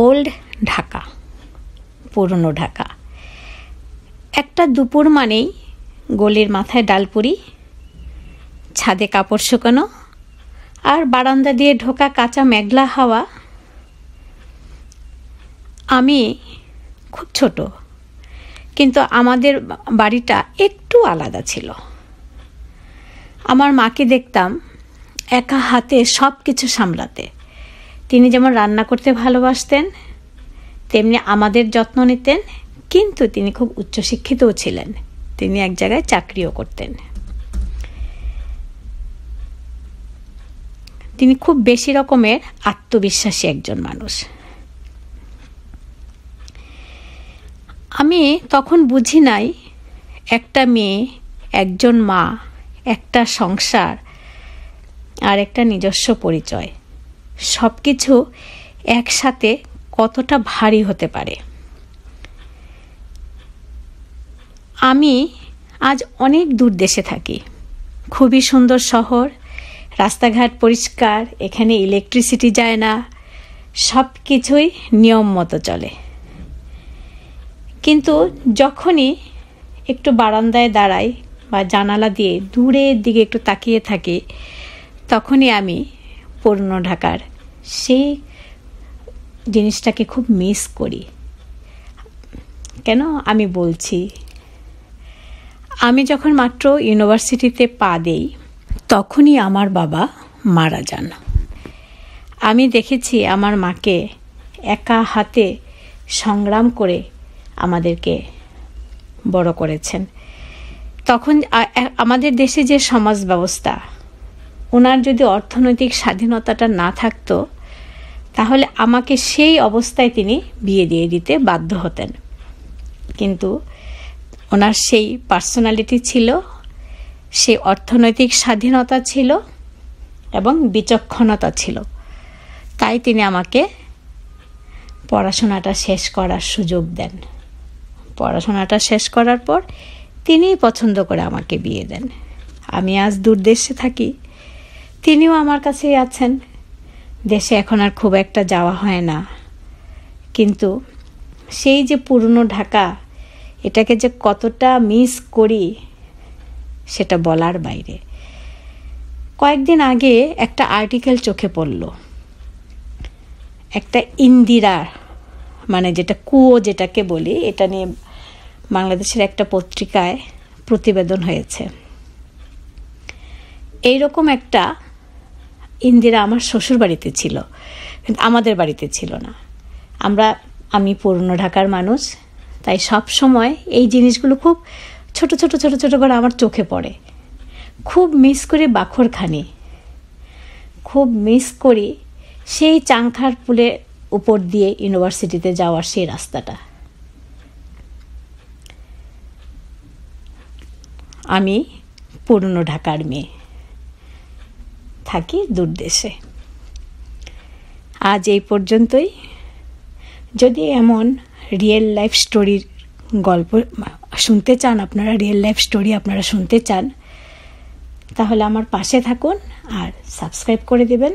Old Dhaka, পুরনো ঢাকা। একটা দুপুর মানেই গলির মাথায় ডালপুরি, ছাদে কাপড় শুকানো, আর বারান্দা দিয়ে ঢোকা কাঁচা মেঘলা হাওয়া। আমি খুব ছোট, কিন্তু আমাদের বাড়িটা একটু আলাদা ছিল। আমার মাকে দেখতাম একা হাতে সব কিছু সামলাতে। তিনি যেমন রান্না করতে ভালোবাসতেন, তেমনি আমাদের যত্ন নিতেন, কিন্তু তিনি খুব উচ্চশিক্ষিতও ছিলেন। তিনি এক জায়গায় চাকরিও করতেন। তিনি খুব বেশি রকমের আত্মবিশ্বাসী একজন মানুষ। আমি তখন বুঝি নাই একটা মেয়ে, একজন মা, একটা সংসার আর একটা নিজস্ব পরিচয়, সব কিছু একসাথে কতটা ভারী হতে পারে। আমি আজ অনেক দূর দেশে থাকি। খুবই সুন্দর শহর, রাস্তাঘাট পরিষ্কার, এখানে ইলেকট্রিসিটি যায় না, সব কিছুই নিয়ম মতো চলে। কিন্তু যখনই একটু বারান্দায় দাঁড়াই বা জানালা দিয়ে দূরের দিকে একটু তাকিয়ে থাকি, তখনই আমি পুরনো ঢাকার সেই জিনিসটাকে খুব মিস করি। কেন আমি বলছি, আমি যখন মাত্র ইউনিভার্সিটিতে পা দেই, তখনই আমার বাবা মারা যান। আমি দেখেছি আমার মাকে একা হাতে সংগ্রাম করে আমাদেরকে বড় করেছেন। তখন আমাদের দেশে যে সমাজ ব্যবস্থা, ওনার যদি অর্থনৈতিক স্বাধীনতাটা না থাকতো, তাহলে আমাকে সেই অবস্থায় তিনি বিয়ে দিয়ে দিতে বাধ্য হতেন। কিন্তু ওনার সেই পার্সোনালিটি ছিল, সেই অর্থনৈতিক স্বাধীনতা ছিল এবং বিচক্ষণতা ছিল। তাই তিনি আমাকে পড়াশোনাটা শেষ করার সুযোগ দেন। পড়াশোনাটা শেষ করার পর তিনিই পছন্দ করে আমাকে বিয়ে দেন। আমি আজ দূর দেশে থাকি, তিনিও আমার কাছেই আছেন। দেশে এখন আর খুব একটা যাওয়া হয় না, কিন্তু সেই যে পুরনো ঢাকা, এটাকে যে কতটা মিস করি সেটা বলার বাইরে। কয়েকদিন আগে একটা আর্টিকেল চোখে পড়ল, একটা ইন্দিরা, মানে যেটা কুয়ো যেটাকে বলি, এটা নিয়ে বাংলাদেশের একটা পত্রিকায় প্রতিবেদন হয়েছে। এইরকম একটা ইন্দিরা আমার শ্বশুর বাড়িতে ছিল, কিন্তু আমাদের বাড়িতে ছিল না। আমি পুরনো ঢাকার মানুষ, তাই সব সময় এই জিনিসগুলো খুব ছোট ছোট ছোট ছোট করে আমার চোখে পড়ে। খুব মিস করি বাখরখানি, খুব মিস করি সেই চাংখার পুলের উপর দিয়ে ইউনিভার্সিটিতে যাওয়ার সেই রাস্তাটা। আমি পুরনো ঢাকার মেয়ে, থাকি দূর দেশে। আজ এই পর্যন্তই। যদি এমন রিয়েল লাইফ স্টোরির গল্প শুনতে চান, আপনারা রিয়েল লাইফ স্টোরি আপনারা শুনতে চান, তাহলে আমার পাশে থাকুন আর সাবস্ক্রাইব করে দেবেন।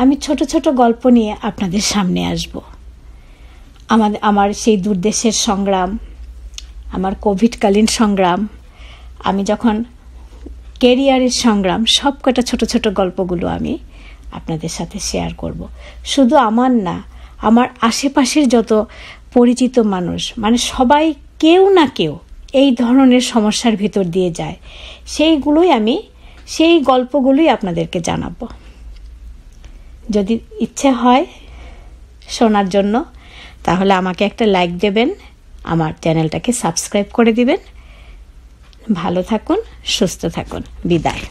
আমি ছোট ছোট গল্প নিয়ে আপনাদের সামনে আসব। আমার সেই দূর দেশের সংগ্রাম, আমার কোভিডকালীন সংগ্রাম, আমি যখন কেরিয়ারের সংগ্রাম, সব কটা ছোট ছোট গল্পগুলো আমি আপনাদের সাথে শেয়ার করব। শুধু আমার না, আমার আশেপাশের যত পরিচিত মানুষ, মানে সবাই কেউ না কেউ এই ধরনের সমস্যার ভিতর দিয়ে যায়, সেই গল্পগুলোই আপনাদেরকে জানাবো। যদি ইচ্ছে হয় শোনার জন্য, তাহলে আমাকে একটা লাইক দেবেন, আমার চ্যানেলটাকে সাবস্ক্রাইব করে দিবেন। ভালো থাকুন, সুস্থ থাকুন। বিদায়।